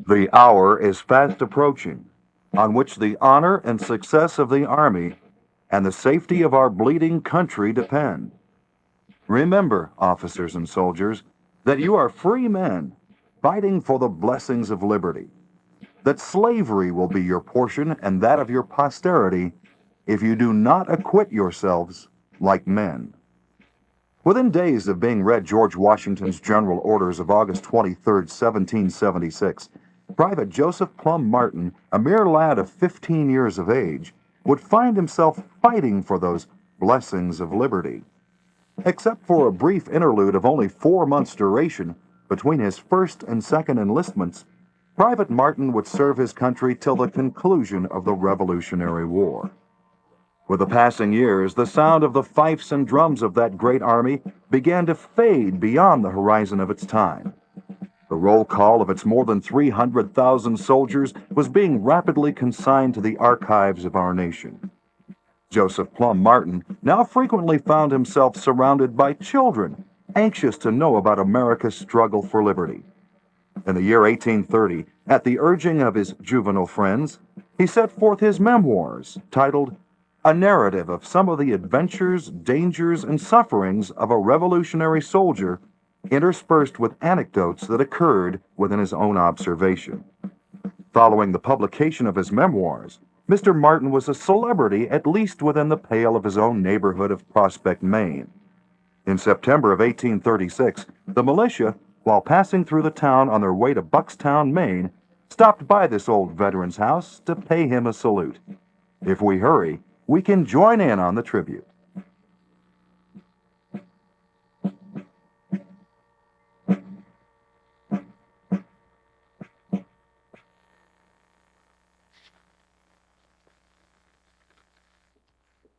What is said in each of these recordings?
The hour is fast approaching, on which the honor and success of the Army and the safety of our bleeding country depend. Remember, officers and soldiers, that you are free men fighting for the blessings of liberty, that slavery will be your portion and that of your posterity if you do not acquit yourselves like men. Within days of being read George Washington's General Orders of August 23, 1776, Private Joseph Plumb Martin, a mere lad of 15 years of age, would find himself fighting for those blessings of liberty. Except for a brief interlude of only 4 months' duration between his first and second enlistments, Private Martin would serve his country till the conclusion of the Revolutionary War. With the passing years, the sound of the fifes and drums of that great army began to fade beyond the horizon of its time. The roll call of its more than 300,000 soldiers was being rapidly consigned to the archives of our nation. Joseph Plumb Martin now frequently found himself surrounded by children anxious to know about America's struggle for liberty. In the year 1830, at the urging of his juvenile friends, he set forth his memoirs, titled A Narrative of Some of the Adventures, Dangers, and Sufferings of a Revolutionary Soldier, interspersed with anecdotes that occurred within his own observation. Following the publication of his memoirs, Mr. Martin was a celebrity at least within the pale of his own neighborhood of Prospect, Maine. In September of 1836, the militia, while passing through the town on their way to Buckstown, Maine, stopped by this old veteran's house to pay him a salute. If we hurry, we can join in on the tribute.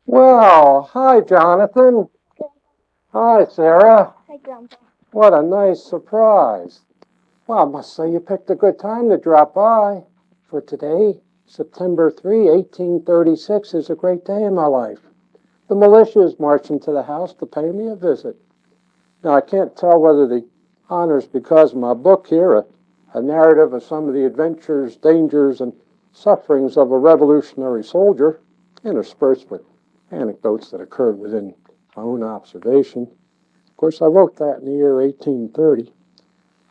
Well, hi, Jonathan. Hi, Sarah. Hi, Grandpa. What a nice surprise. Well, I must say you picked a good time to drop by. For today, September 3, 1836, is a great day in my life. The militia is marching to the house to pay me a visit. Now, I can't tell whether the honor's because of my book here, a narrative of some of the adventures, dangers, and sufferings of a revolutionary soldier, interspersed with anecdotes that occurred within my own observation. Of course, I wrote that in the year 1830.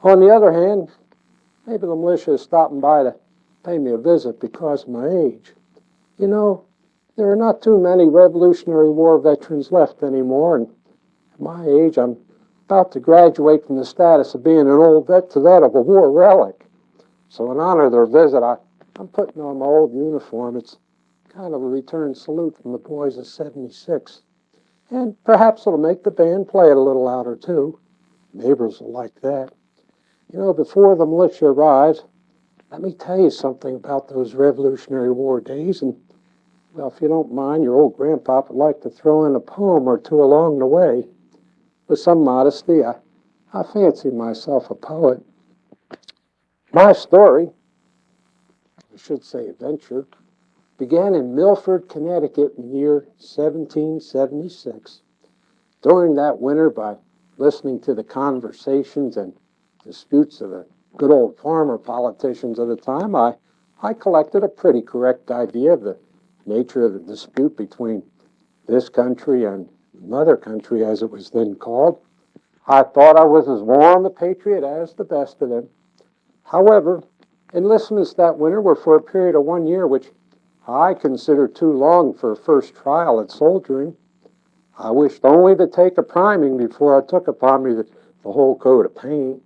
On the other hand, maybe the militia is stopping by to pay me a visit because of my age. You know, there are not too many Revolutionary War veterans left anymore, and at my age, I'm about to graduate from the status of being an old vet to that of a war relic. So in honor of their visit, I'm putting on my old uniform. It's kind of a return salute from the boys of 76. And perhaps it'll make the band play it a little louder, too. Neighbors will like that. You know, before the militia arrives, let me tell you something about those Revolutionary War days. And, well, if you don't mind, your old grandpop would like to throw in a poem or two along the way. With some modesty, I fancy myself a poet. My story, I should say adventure, began in Milford, Connecticut in the year 1776. During that winter, by listening to the conversations and disputes of the good old farmer politicians of the time, I collected a pretty correct idea of the nature of the dispute between this country and mother country, as it was then called. I thought I was as warm a patriot as the best of them. However, enlistments that winter were for a period of 1 year, which I considered too long for a first trial at soldiering. I wished only to take a priming before I took upon me the whole coat of paint.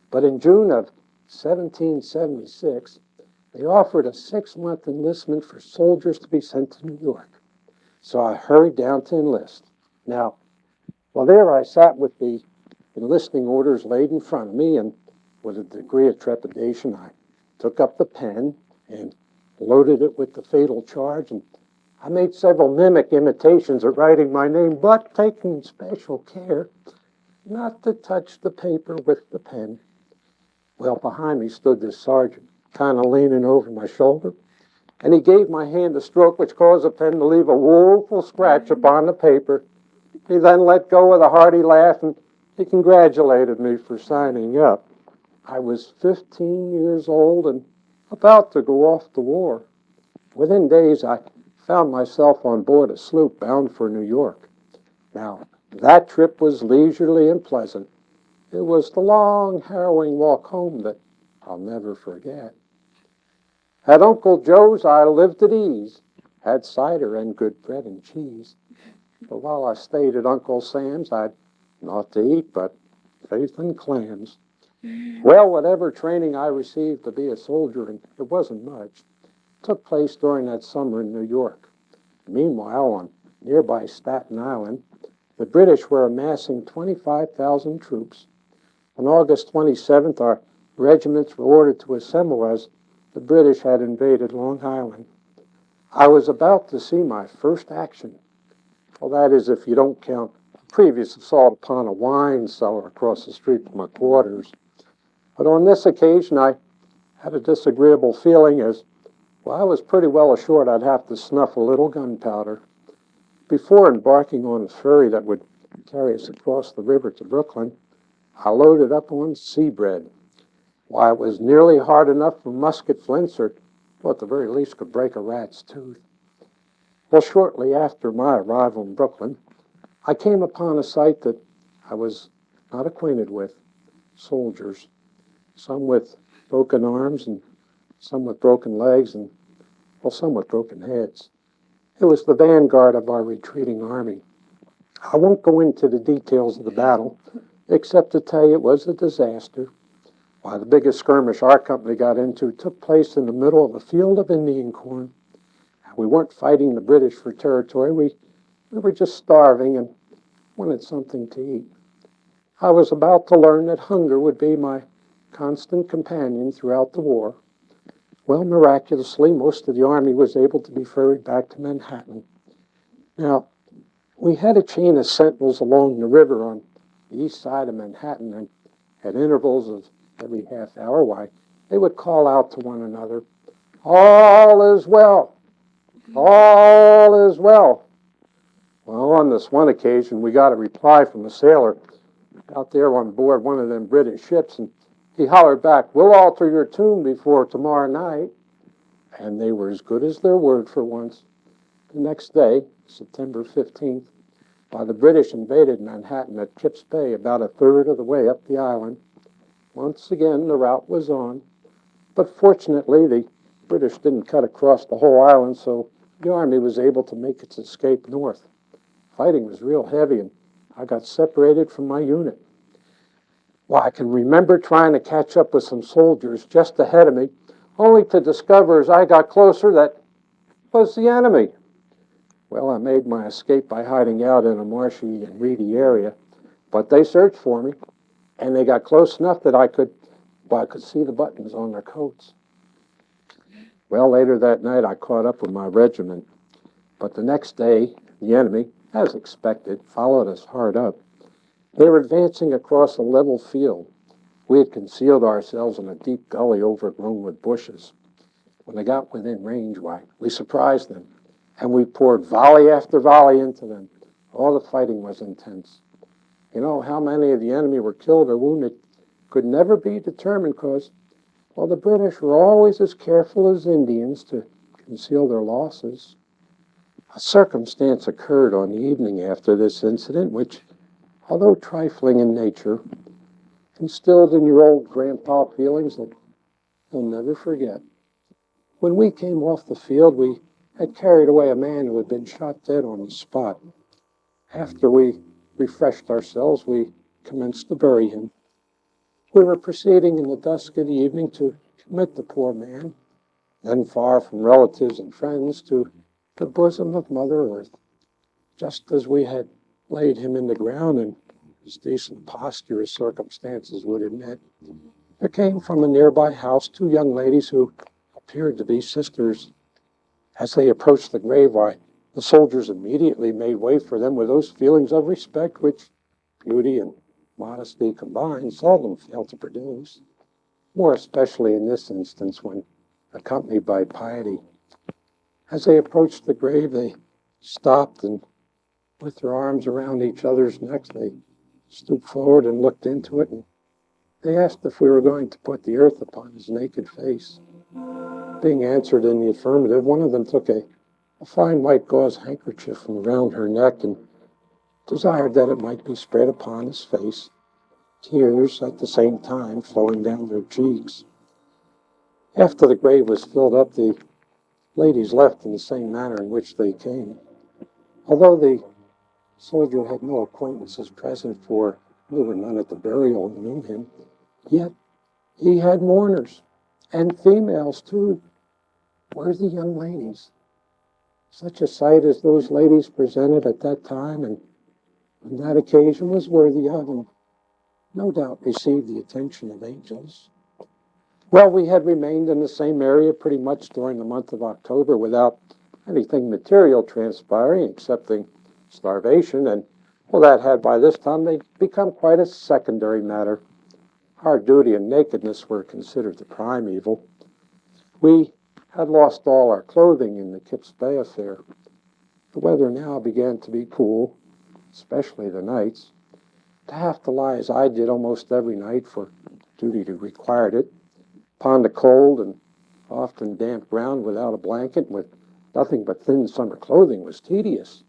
But in June of 1776, they offered a 6-month enlistment for soldiers to be sent to New York. So I hurried down to enlist. Now, well, there I sat with the enlisting orders laid in front of me, and with a degree of trepidation, I took up the pen and loaded it with the fatal charge, and I made several mimic imitations of writing my name, but taking special care not to touch the paper with the pen. Well, behind me stood this sergeant, kind of leaning over my shoulder, and he gave my hand a stroke which caused the pen to leave a woeful scratch upon the paper. He then let go with a hearty laugh, and he congratulated me for signing up. I was 15 years old and about to go off to war. Within days, I found myself on board a sloop bound for New York. Now, that trip was leisurely and pleasant. It was the long, harrowing walk home that I'll never forget. At Uncle Joe's, I lived at ease, had cider and good bread and cheese. But while I stayed at Uncle Sam's, I'd naught to eat but faith and clams. Well, whatever training I received to be a soldier, and it wasn't much, took place during that summer in New York. Meanwhile, on nearby Staten Island, the British were amassing 25,000 troops. On August 27th, our regiments were ordered to assemble as the British had invaded Long Island. I was about to see my first action. Well, that is, if you don't count a previous assault upon a wine cellar across the street from my quarters. But on this occasion, I had a disagreeable feeling as, well, I was pretty well assured I'd have to snuff a little gunpowder. Before embarking on a ferry that would carry us across the river to Brooklyn, I loaded up on sea bread. Why, it was nearly hard enough for musket flints, or, well, at the very least, could break a rat's tooth. Well, shortly after my arrival in Brooklyn, I came upon a sight that I was not acquainted with. Soldiers, some with broken arms and some with broken legs and, well, some with broken heads. It was the vanguard of our retreating army. I won't go into the details of the battle, except to tell you it was a disaster. Why, the biggest skirmish our company got into took place in the middle of a field of Indian corn. We weren't fighting the British for territory. We were just starving and wanted something to eat. I was about to learn that hunger would be my constant companion throughout the war. Well, miraculously, most of the army was able to be ferried back to Manhattan. Now, we had a chain of sentinels along the river on the east side of Manhattan, and at intervals of every half hour, why, they would call out to one another, "All is well! All is well!" Well, on this one occasion, we got a reply from a sailor out there on board one of them British ships, and he hollered back, "We'll alter your tune before tomorrow night." And they were as good as their word for once. The next day, September 15th, while the British invaded Manhattan at Kips Bay, about a third of the way up the island, once again the rout was on. But fortunately, the British didn't cut across the whole island, so the army was able to make its escape north. Fighting was real heavy, and I got separated from my unit. Well, I can remember trying to catch up with some soldiers just ahead of me, only to discover as I got closer that it was the enemy. Well, I made my escape by hiding out in a marshy and reedy area, but they searched for me, and they got close enough that I could see the buttons on their coats. Well, later that night, I caught up with my regiment, but the next day, the enemy, as expected, followed us hard up. They were advancing across a level field. We had concealed ourselves in a deep gully overgrown with bushes. When they got within range, why, we surprised them, and we poured volley after volley into them. All the fighting was intense. You know, how many of the enemy were killed or wounded could never be determined because, well, the British were always as careful as Indians to conceal their losses. A circumstance occurred on the evening after this incident which, although trifling in nature, instilled in your old grandpa feelings that you'll never forget. When we came off the field, we had carried away a man who had been shot dead on the spot. After we refreshed ourselves, we commenced to bury him. We were proceeding in the dusk of the evening to commit the poor man, then far from relatives and friends, to the bosom of Mother Earth. Just as we had laid him in the ground in as decent posture as circumstances would admit, there came from a nearby house two young ladies who appeared to be sisters. As they approached the grave, why, the soldiers immediately made way for them with those feelings of respect which beauty and modesty combined seldom fail to produce, more especially in this instance when accompanied by piety. As they approached the grave, they stopped and, with their arms around each other's necks, they stooped forward and looked into it, and They asked if we were going to put the earth upon his naked face. Being answered in the affirmative, one of them took a fine white gauze handkerchief from around her neck and desired that it might be spread upon his face, tears at the same time flowing down their cheeks. After the grave was filled up, the ladies left in the same manner in which they came. Although the soldier had no acquaintances present, for there were none at the burial who knew him, yet he had mourners, and females too, worthy young ladies. Such a sight as those ladies presented at that time and on that occasion was worthy of, and no doubt received the attention of angels. Well, we had remained in the same area pretty much during the month of October without anything material transpiring excepting starvation, and well, that had by this time become quite a secondary matter. Hard duty and nakedness were considered the prime evil. We had lost all our clothing in the Kips Bay affair. The weather now began to be cool, especially the nights. To have to lie as I did almost every night, for duty required it, upon the cold and often damp ground without a blanket, with nothing but thin summer clothing, was tedious.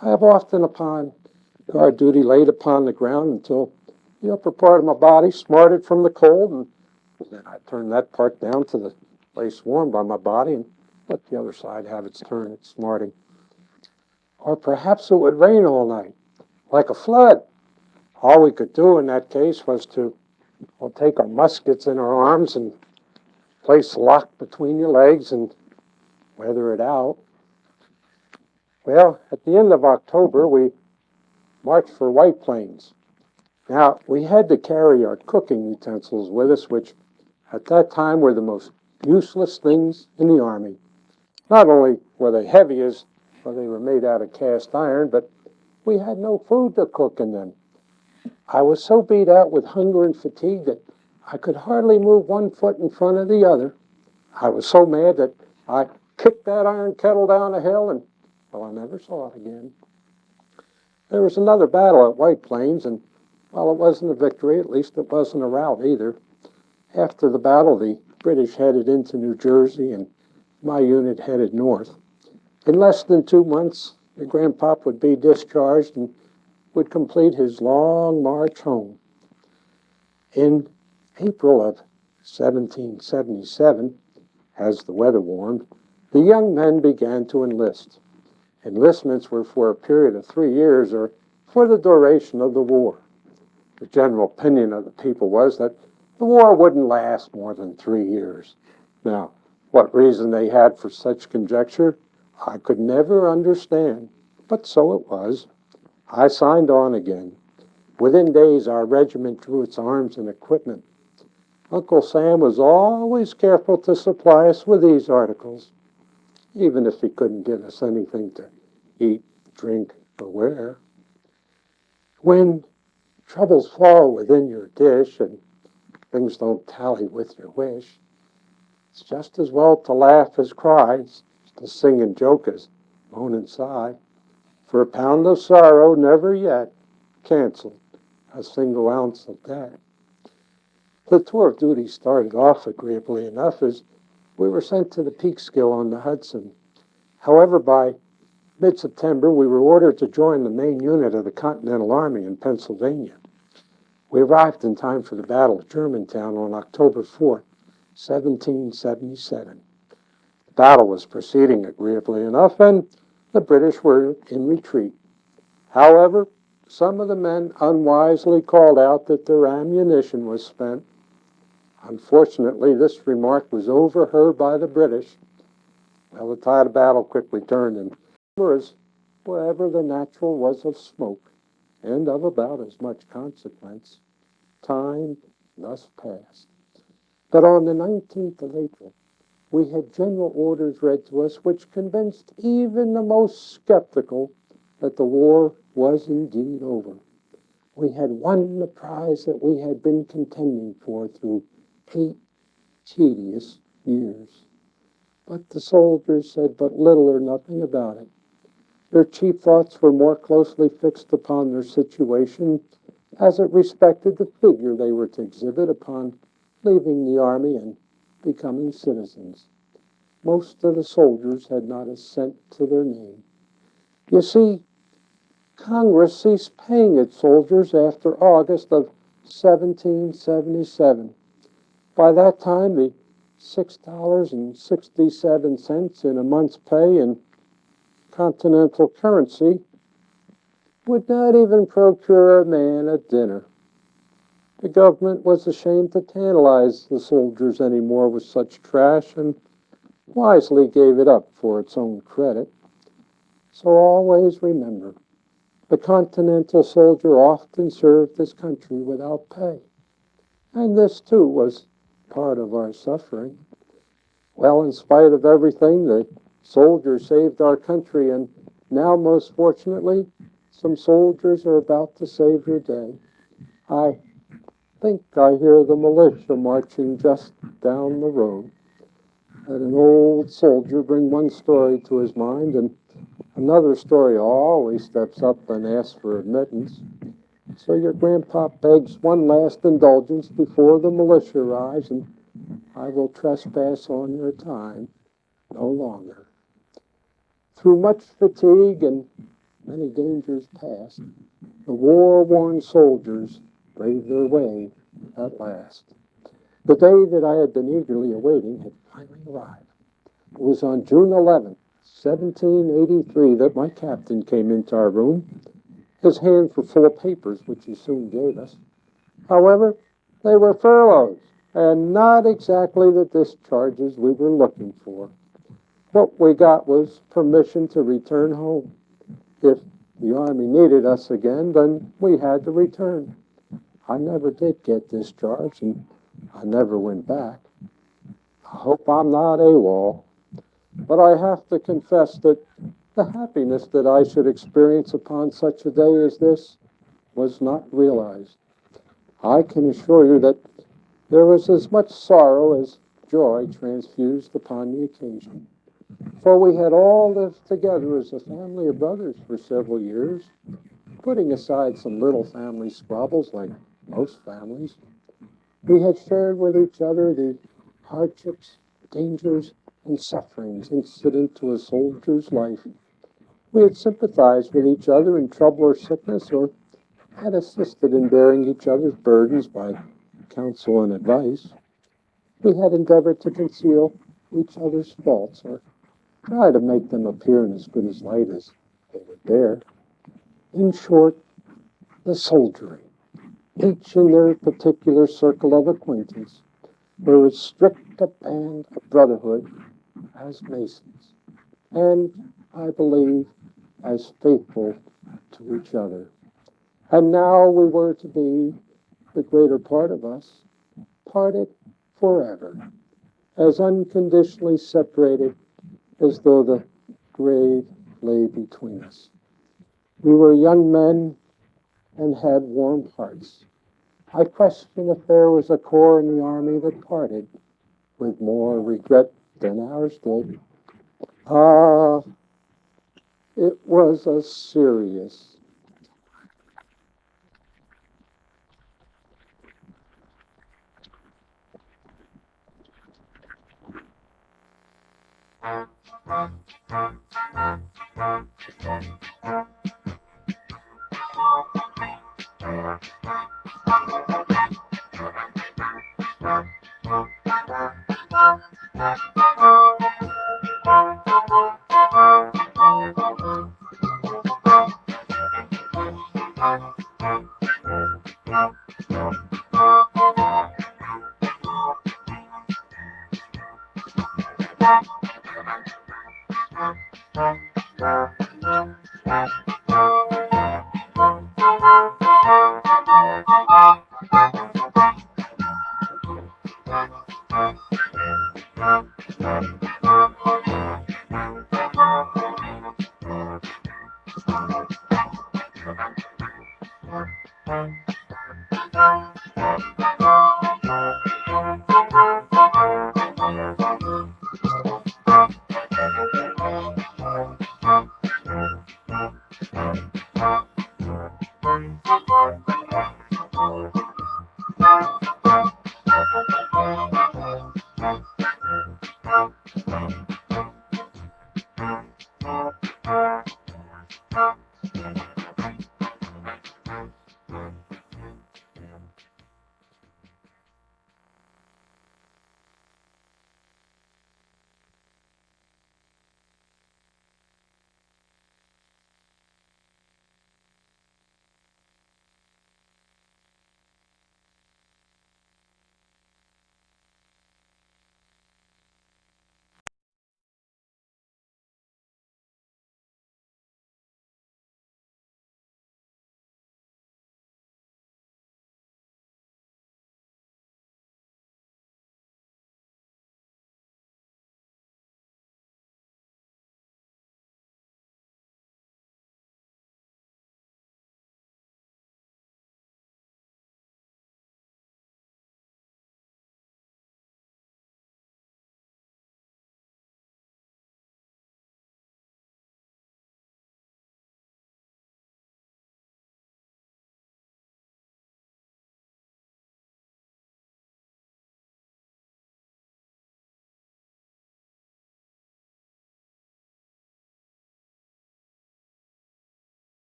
I have often upon guard duty laid upon the ground until the upper part of my body smarted from the cold, and then I turned that part down to the place warmed by my body and let the other side have its turn at smarting. Or perhaps it would rain all night, like a flood. All we could do in that case was to take our muskets in our arms and place lock between your legs and weather it out. Well, at the end of October, we marched for White Plains. Now, we had to carry our cooking utensils with us, which at that time were the most useless things in the Army. Not only were they heavy, as well, they were made out of cast iron, but we had no food to cook in them. I was so beat out with hunger and fatigue that I could hardly move one foot in front of the other. I was so mad that I kicked that iron kettle down a hill, and, well, I never saw it again. There was another battle at White Plains, and while it wasn't a victory, at least it wasn't a rout either. After the battle, the British headed into New Jersey, and my unit headed north. In less than 2 months, the Grandpop would be discharged and would complete his long march home. In April of 1777, as the weather warmed, the young men began to enlist. Enlistments were for a period of 3 years or for the duration of the war. The general opinion of the people was that the war wouldn't last more than 3 years. Now, what reason they had for such conjecture, I could never understand, but so it was. I signed on again. Within days, our regiment drew its arms and equipment. Uncle Sam was always careful to supply us with these articles, even if he couldn't give us anything to eat, drink, or wear. When troubles fall within your dish and things don't tally with your wish, it's just as well to laugh as cry, to sing and joke as moan and sigh. For a pound of sorrow never yet canceled a single ounce of debt. The tour of duty started off agreeably enough as we were sent to the Peekskill on the Hudson. However, by mid-September, we were ordered to join the main unit of the Continental Army in Pennsylvania. We arrived in time for the Battle of Germantown on October 4th, 1777. The battle was proceeding agreeably enough, and the British were in retreat. However, some of the men unwisely called out that their ammunition was spent. Unfortunately, this remark was overheard by the British. Well, the tide of battle quickly turned, and was wherever the natural was of smoke, and of about as much consequence. Time thus passed. But on the 19th of April, we had general orders read to us which convinced even the most skeptical that the war was indeed over. We had won the prize that we had been contending for through 8 tedious years. But the soldiers said but little or nothing about it. Their chief thoughts were more closely fixed upon their situation as it respected the figure they were to exhibit upon leaving the Army and becoming citizens. Most of the soldiers had not a cent to their name. You see, Congress ceased paying its soldiers after August of 1777. By that time, the $6.67 in a month's pay in continental currency would not even procure a man a dinner. The government was ashamed to tantalize the soldiers anymore with such trash and wisely gave it up for its own credit. So always remember, the continental soldier often served his country without pay. And this, too, was part of our suffering. Well, in spite of everything, the soldiers saved our country, and now, most fortunately, some soldiers are about to save your day. I think I hear the militia marching just down the road. Let an old soldier bring one story to his mind, and another story always steps up and asks for admittance. So your grandpa begs one last indulgence before the militia arrives, and I will trespass on your time no longer. Through much fatigue and many dangers past, the war-worn soldiers braved their way at last. The day that I had been eagerly awaiting had finally arrived. It was on June 11th, 1783, that my captain came into our room. His hands were full of papers, which he soon gave us. However, they were furloughs, and not exactly the discharges we were looking for. What we got was permission to return home. If the Army needed us again, then we had to return. I never did get discharged, and I never went back. I hope I'm not AWOL, but I have to confess that the happiness that I should experience upon such a day as this was not realized. I can assure you that there was as much sorrow as joy transfused upon the occasion. For we had all lived together as a family of brothers for several years, putting aside some little family squabbles like most families. We had shared with each other the hardships, dangers, and sufferings incident to a soldier's life. We had sympathized with each other in trouble or sickness, or had assisted in bearing each other's burdens by counsel and advice. We had endeavored to conceal each other's faults, or try to make them appear in as good a light as they would bear. In short, the soldiery, each in their particular circle of acquaintance, were as strict a band of brotherhood as Masons, and, I believe, as faithful to each other. And now we were to be, the greater part of us, parted forever, as unconditionally separated as though the grave lay between us. We were young men and had warm hearts. I question if there was a corps in the Army that parted with more regret than ours did. It was a serious.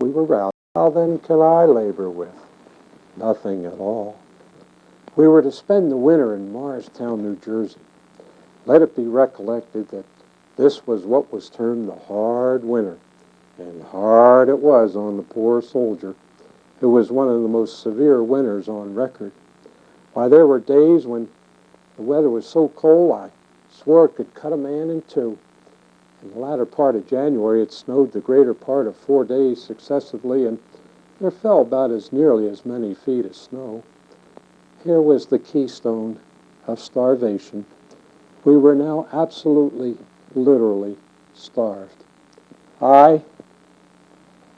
we were routed. How then can I labor with? Nothing at all. We were to spend the winter in Morristown, New Jersey. Let it be recollected that this was what was termed the hard winter, and hard it was on the poor soldier. It was one of the most severe winters on record. Why, there were days when the weather was so cold I swore it could cut a man in two. In the latter part of January, it snowed the greater part of 4 days successively, and there fell about as nearly as many feet of snow. Here was the keystone of starvation. We were now absolutely, literally starved. I,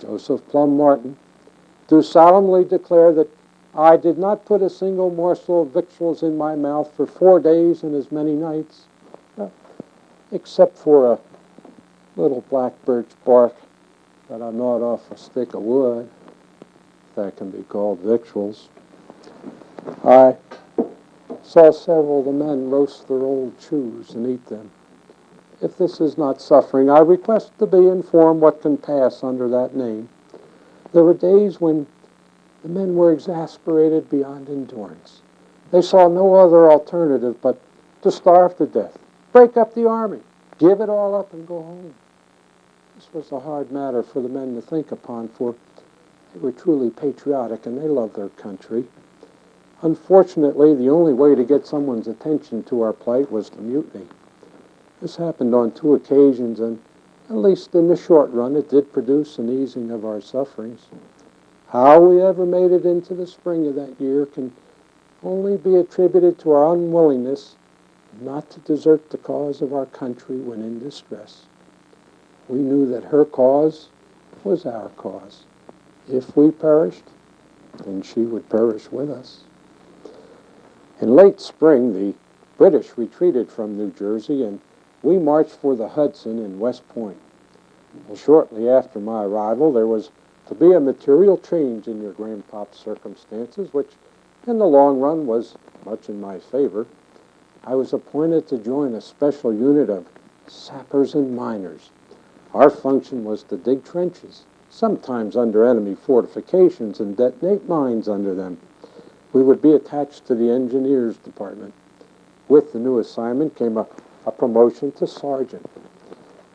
Joseph Plumb Martin, do solemnly declare that I did not put a single morsel of victuals in my mouth for 4 days and as many nights, except for a little black birch bark that I gnawed off a stick of wood. That can be called victuals. I saw several of the men roast their old chews and eat them. If this is not suffering, I request to be informed what can pass under that name. There were days when the men were exasperated beyond endurance. They saw no other alternative but to starve to death, break up the army, give it all up and go home. This was a hard matter for the men to think upon, for they were truly patriotic and they loved their country. Unfortunately, the only way to get someone's attention to our plight was to mutiny. This happened on 2 occasions, and at least in the short run, it did produce an easing of our sufferings. How we ever made it into the spring of that year can only be attributed to our unwillingness not to desert the cause of our country when in distress. We knew that her cause was our cause. If we perished, then she would perish with us. In late spring, the British retreated from New Jersey, and we marched for the Hudson in West Point. Well, shortly after my arrival, there was to be a material change in your grandpop's circumstances, which in the long run was much in my favor. I was appointed to join a special unit of sappers and miners. Our function was to dig trenches, sometimes under enemy fortifications, and detonate mines under them. We would be attached to the engineers department. With the new assignment came a promotion to sergeant.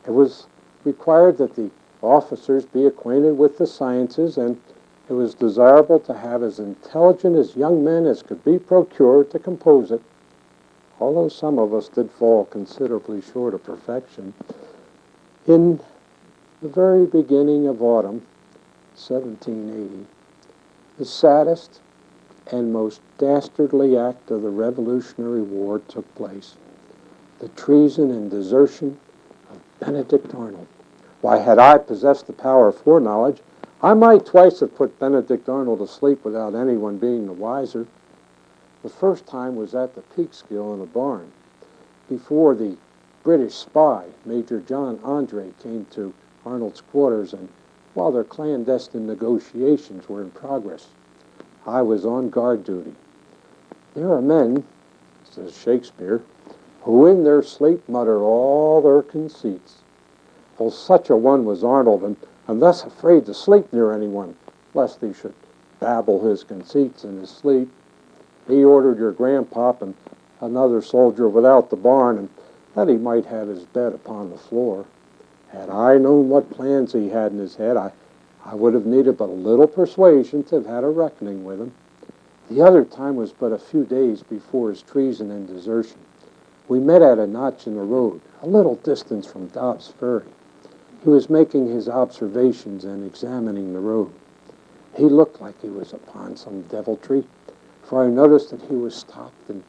It was required that the officers be acquainted with the sciences, and it was desirable to have as intelligent as young men as could be procured to compose it. Although some of us did fall considerably short of perfection, in the very beginning of autumn, 1780, the saddest and most dastardly act of the Revolutionary War took place: the treason and desertion of Benedict Arnold. Why, had I possessed the power of foreknowledge, I might twice have put Benedict Arnold to sleep without anyone being the wiser. The first time was at the Peekskill in a barn, before the British spy, Major John Andre, came to Arnold's quarters, and while their clandestine negotiations were in progress, I was on guard duty. There are men, says Shakespeare, who in their sleep mutter all their conceits. Well, such a one was Arnold, and thus afraid to sleep near anyone, lest he should babble his conceits in his sleep. He ordered your grandpop and another soldier without the barn, and that he might have his bed upon the floor. Had I known what plans he had in his head, I would have needed but a little persuasion to have had a reckoning with him. The other time was but a few days before his treason and desertion. We met at a notch in the road, a little distance from Dobbs Ferry. He was making his observations and examining the road. He looked like he was upon some deviltry, for I noticed that he was stopped, and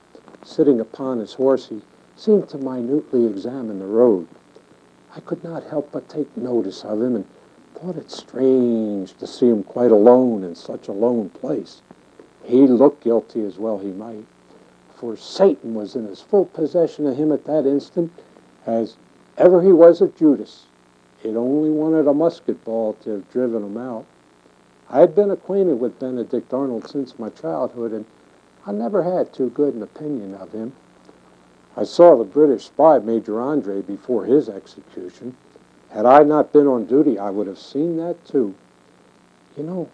sitting upon his horse, he seemed to minutely examine the road. I could not help but take notice of him, and thought it strange to see him quite alone in such a lone place. He looked guilty as well he might, for Satan was in as full possession of him at that instant as ever he was of Judas. It only wanted a musket ball to have driven him out. I had been acquainted with Benedict Arnold since my childhood, and I never had too good an opinion of him. I saw the British spy, Major Andre, before his execution. Had I not been on duty, I would have seen that too. You know,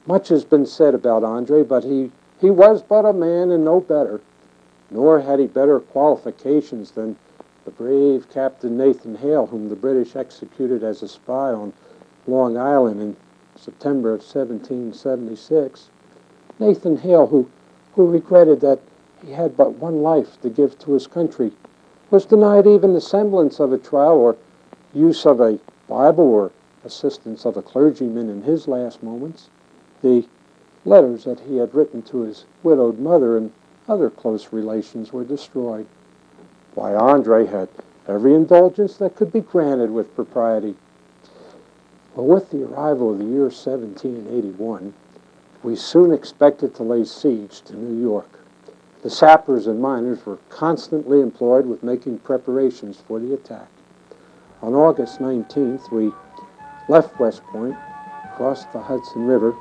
much has been said about Andre, but he was but a man and no better, nor had he better qualifications than the brave Captain Nathan Hale, whom the British executed as a spy on Long Island in September of 1776. Nathan Hale, who regretted that he had but one life to give to his country, was denied even the semblance of a trial or use of a Bible or assistance of a clergyman in his last moments. The letters that he had written to his widowed mother and other close relations were destroyed. Why, Andre had every indulgence that could be granted with propriety. Well, with the arrival of the year 1781, we soon expected to lay siege to New York. The sappers and miners were constantly employed with making preparations for the attack. On August 19th, we left West Point, crossed the Hudson River,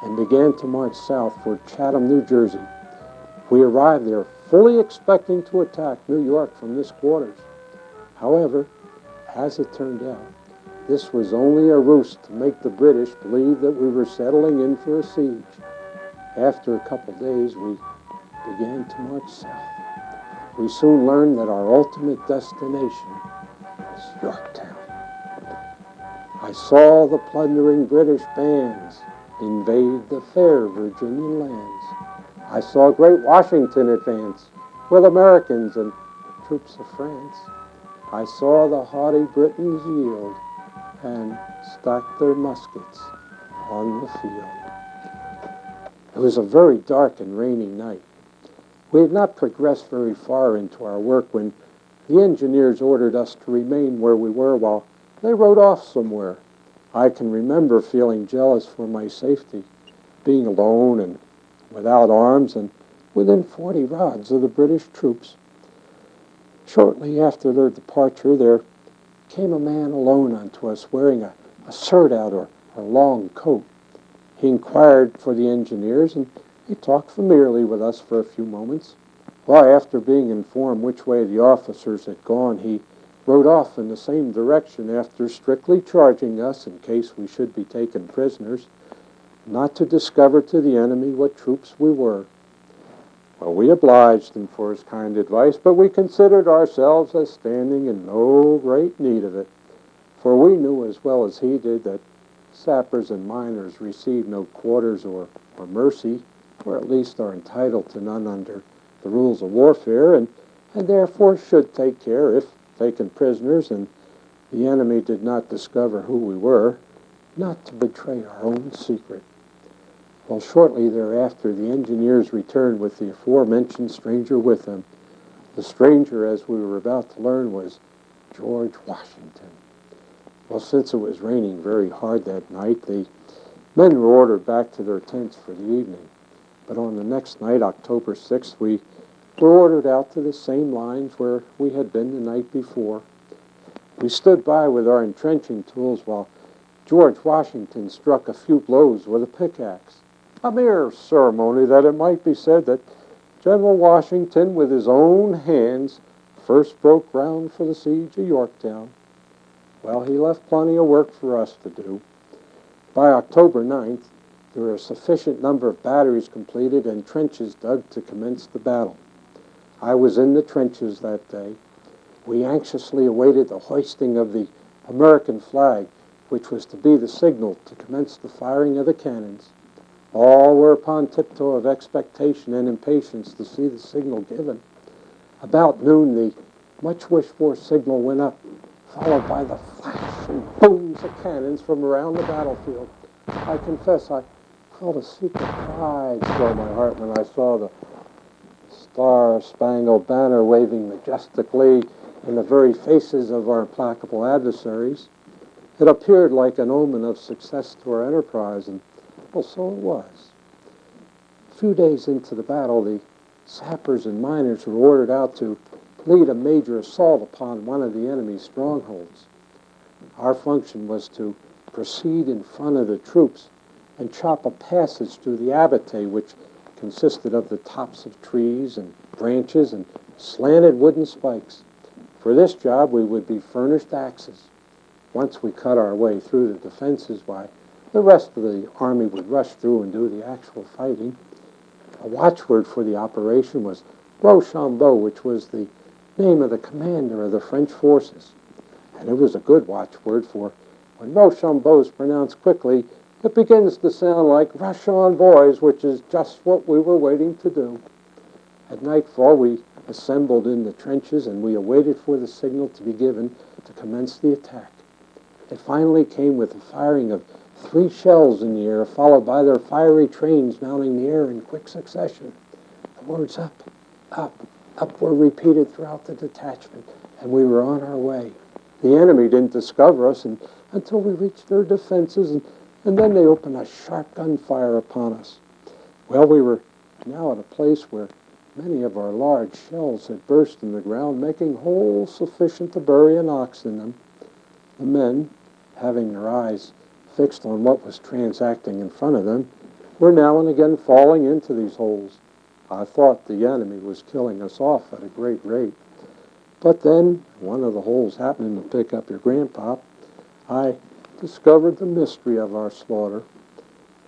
and began to march south for Chatham, New Jersey. We arrived there fully expecting to attack New York from this quarters. However, as it turned out, this was only a ruse to make the British believe that we were settling in for a siege. After a couple days, we began to march south. We soon learned that our ultimate destination was Yorktown. I saw the plundering British bands invade the fair Virginian lands. I saw great Washington advance with Americans and troops of France. I saw the haughty Britons yield and stack their muskets on the field. It was a very dark and rainy night. We had not progressed very far into our work when the engineers ordered us to remain where we were while they rode off somewhere. I can remember feeling jealous for my safety, being alone and without arms and within 40 rods of the British troops. Shortly after their departure, there came a man alone unto us wearing a surtout or long coat. He inquired for the engineers, and he talked familiarly with us for a few moments. Well, after being informed which way the officers had gone, he rode off in the same direction after strictly charging us, in case we should be taken prisoners, not to discover to the enemy what troops we were. Well, we obliged him for his kind advice, but we considered ourselves as standing in no great need of it, for we knew as well as he did that sappers and miners receive no quarters or mercy, or at least are entitled to none under the rules of warfare, and therefore should take care, if taken prisoners and the enemy did not discover who we were, not to betray our own secret. Well, shortly thereafter, the engineers returned with the aforementioned stranger with them. The stranger, as we were about to learn, was George Washington. Well, since it was raining very hard that night, the men were ordered back to their tents for the evening. But on the next night, October 6th, we were ordered out to the same lines where we had been the night before. We stood by with our entrenching tools while George Washington struck a few blows with a pickaxe. A mere ceremony that it might be said that General Washington, with his own hands, first broke ground for the siege of Yorktown. Well, he left plenty of work for us to do. By October 9th, there were a sufficient number of batteries completed and trenches dug to commence the battle. I was in the trenches that day. We anxiously awaited the hoisting of the American flag, which was to be the signal to commence the firing of the cannons. All were upon tiptoe of expectation and impatience to see the signal given. About noon, the much wished-for signal went up, followed by the flash and booms of cannons from around the battlefield. I confess I felt a secret pride swell my heart when I saw the Star-Spangled Banner waving majestically in the very faces of our implacable adversaries. It appeared like an omen of success to our enterprise, and well, so it was. A few days into the battle, the sappers and miners were ordered out to lead a major assault upon one of the enemy's strongholds. Our function was to proceed in front of the troops and chop a passage through the abattis, which consisted of the tops of trees and branches and slanted wooden spikes. For this job, we would be furnished axes. Once we cut our way through the defenses, why, The rest of the army would rush through and do the actual fighting. A watchword for the operation was Rochambeau, which was the name of the commander of the French forces. And it was a good watchword, for when Rochambeau is pronounced quickly, it begins to sound like "Rush on, boys," which is just what we were waiting to do. At nightfall, we assembled in the trenches and we awaited for the signal to be given to commence the attack. It finally came with the firing of 3 shells in the air, followed by their fiery trains mounting the air in quick succession. The words "up, up, up" were repeated throughout the detachment, and we were on our way. The enemy didn't discover us until we reached their defenses, and then they opened a sharp gunfire upon us. Well, we were now at a place where many of our large shells had burst in the ground, making holes sufficient to bury an ox in them. The men, having their eyes fixed on what was transacting in front of them, were now and again falling into these holes. I thought the enemy was killing us off at a great rate. But then, one of the holes happening to pick up your grandpop, I discovered the mystery of our slaughter.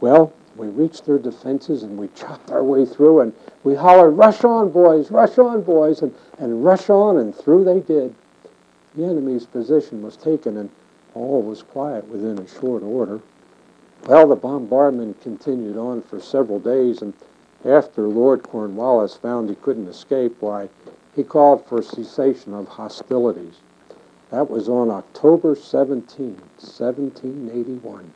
Well, we reached their defenses and we chopped our way through and we hollered, "Rush on, boys, and rush on, and through they did. The enemy's position was taken and all was quiet within a short order. Well, the bombardment continued on for several days, and after Lord Cornwallis found he couldn't escape, why, he called for cessation of hostilities. That was on October 17, 1781.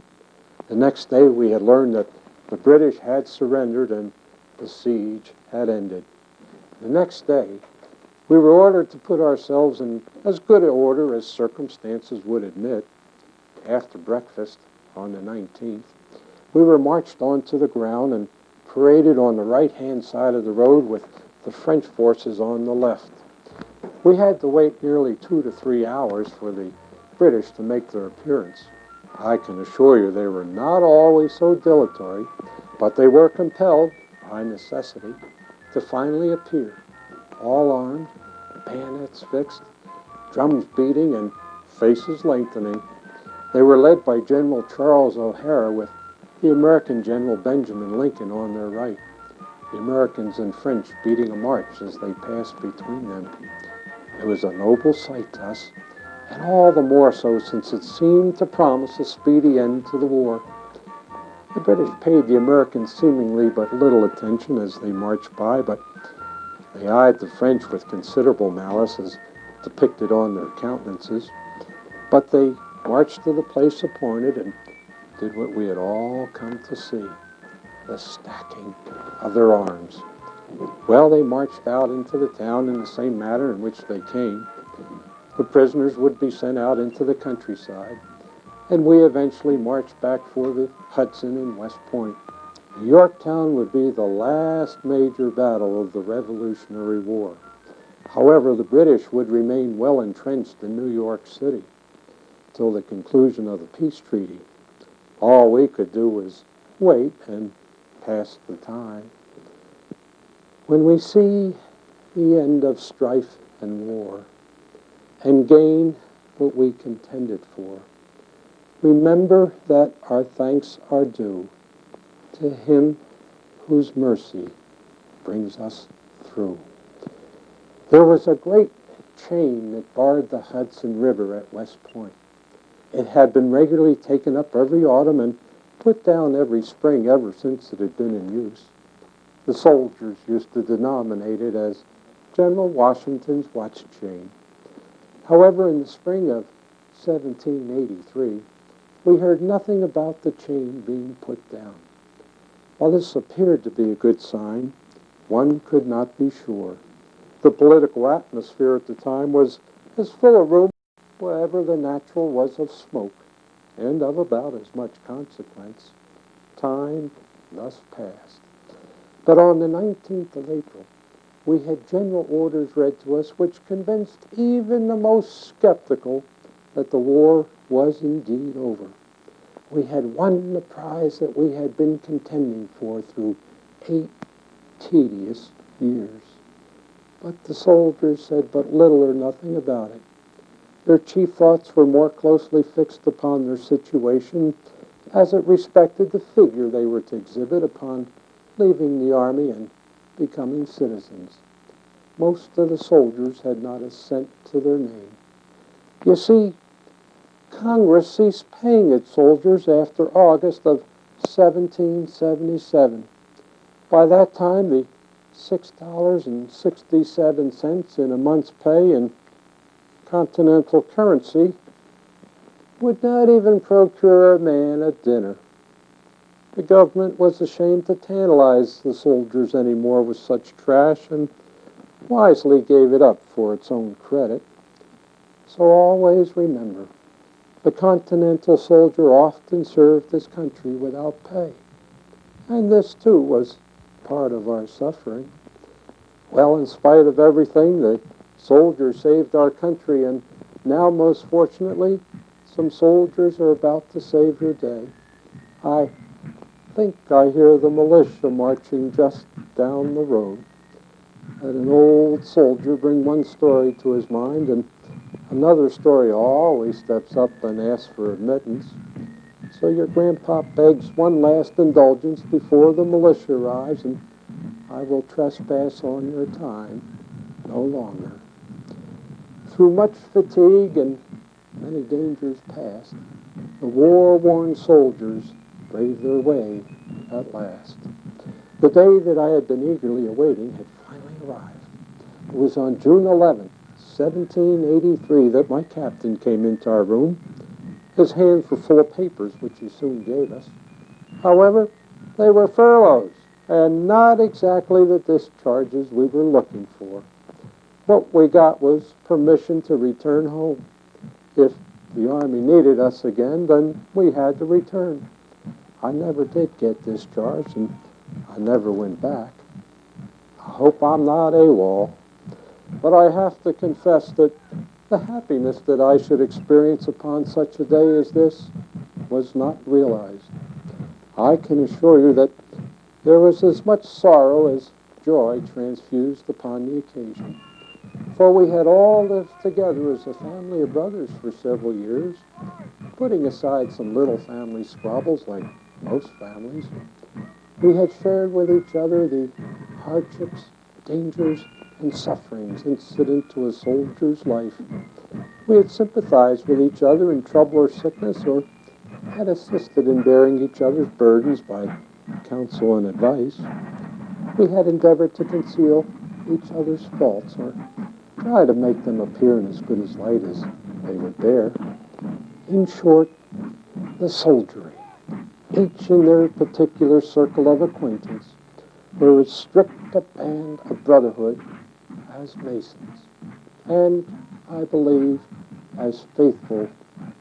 The next day we had learned that the British had surrendered and the siege had ended. The next day, we were ordered to put ourselves in as good an order as circumstances would admit. After breakfast, on the 19th, we were marched onto the ground and paraded on the right-hand side of the road with the French forces on the left. We had to wait nearly 2 to 3 hours for the British to make their appearance. I can assure you they were not always so dilatory, but they were compelled, by necessity, to finally appear, all armed, bayonets fixed, drums beating, and faces lengthening. They were led by General Charles O'Hara with the American General Benjamin Lincoln on their right, the Americans and French beating a march as they passed between them. It was a noble sight to us, and all the more so since it seemed to promise a speedy end to the war. The British paid the Americans seemingly but little attention as they marched by, but they eyed the French with considerable malice as depicted on their countenances. But they marched to the place appointed and did what we had all come to see, the stacking of their arms. Well, they marched out into the town in the same manner in which they came. The prisoners would be sent out into the countryside, and we eventually marched back for the Hudson and West Point. Yorktown would be the last major battle of the Revolutionary War. However, the British would remain well entrenched in New York City till the conclusion of the peace treaty. All we could do was wait and pass the time. When we see the end of strife and war and gain what we contended for, remember that our thanks are due to Him whose mercy brings us through. There was a great chain that barred the Hudson River at West Point. It had been regularly taken up every autumn and put down every spring ever since it had been in use. The soldiers used to denominate it as General Washington's watch chain. However, in the spring of 1783, we heard nothing about the chain being put down. While this appeared to be a good sign, one could not be sure. The political atmosphere at the time was as full of rumor wherever the natural was of smoke, and of about as much consequence. Time thus passed. But on the 19th of April, we had general orders read to us which convinced even the most skeptical that the war was indeed over. We had won the prize that we had been contending for through 8 tedious years. But the soldiers said but little or nothing about it. Their chief thoughts were more closely fixed upon their situation as it respected the figure they were to exhibit upon leaving the Army and becoming citizens. Most of the soldiers had not a cent to their name. You see, Congress ceased paying its soldiers after August of 1777. By that time, the $6.67 in a month's pay in continental currency would not even procure a man a dinner. The government was ashamed to tantalize the soldiers anymore with such trash and wisely gave it up for its own credit. So always remember, the continental soldier often served his country without pay. And this, too, was part of our suffering. Well, in spite of everything, the soldiers saved our country, and now, most fortunately, some soldiers are about to save your day. I think I hear the militia marching just down the road. Let an old soldier bring one story to his mind, and another story always steps up and asks for admittance. So your grandpa begs one last indulgence before the militia arrives, and I will trespass on your time no longer. Through much fatigue and many dangers past, the war-worn soldiers braved their way at last. The day that I had been eagerly awaiting had finally arrived. It was on June 11th, 1783, that my captain came into our room. His hands were full of papers, which he soon gave us. However, they were furloughs, and not exactly the discharges we were looking for. What we got was permission to return home. If the Army needed us again, then we had to return. I never did get discharged, and I never went back. I hope I'm not AWOL, but I have to confess that the happiness that I should experience upon such a day as this was not realized. I can assure you that there was as much sorrow as joy transfused upon the occasion. For we had all lived together as a family of brothers for several years, putting aside some little family squabbles like most families. We had shared with each other the hardships, dangers, and sufferings incident to a soldier's life. We had sympathized with each other in trouble or sickness, or had assisted in bearing each other's burdens by counsel and advice. We had endeavored to conceal each other's faults, or try to make them appear in as good a light as they would bear. In short, the soldiery, each in their particular circle of acquaintance, were as strict a band of brotherhood as Masons, and, I believe, as faithful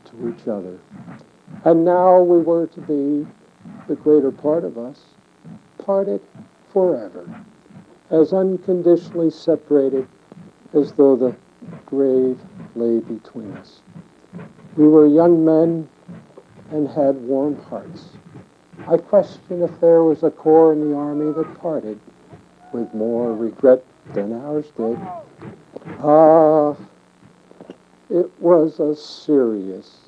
to each other. And now we were to be, the greater part of us, parted forever, as unconditionally separated as though the grave lay between us. We were young men and had warm hearts. I question if there was a corps in the Army that parted with more regret than ours did. Ah, it was a serious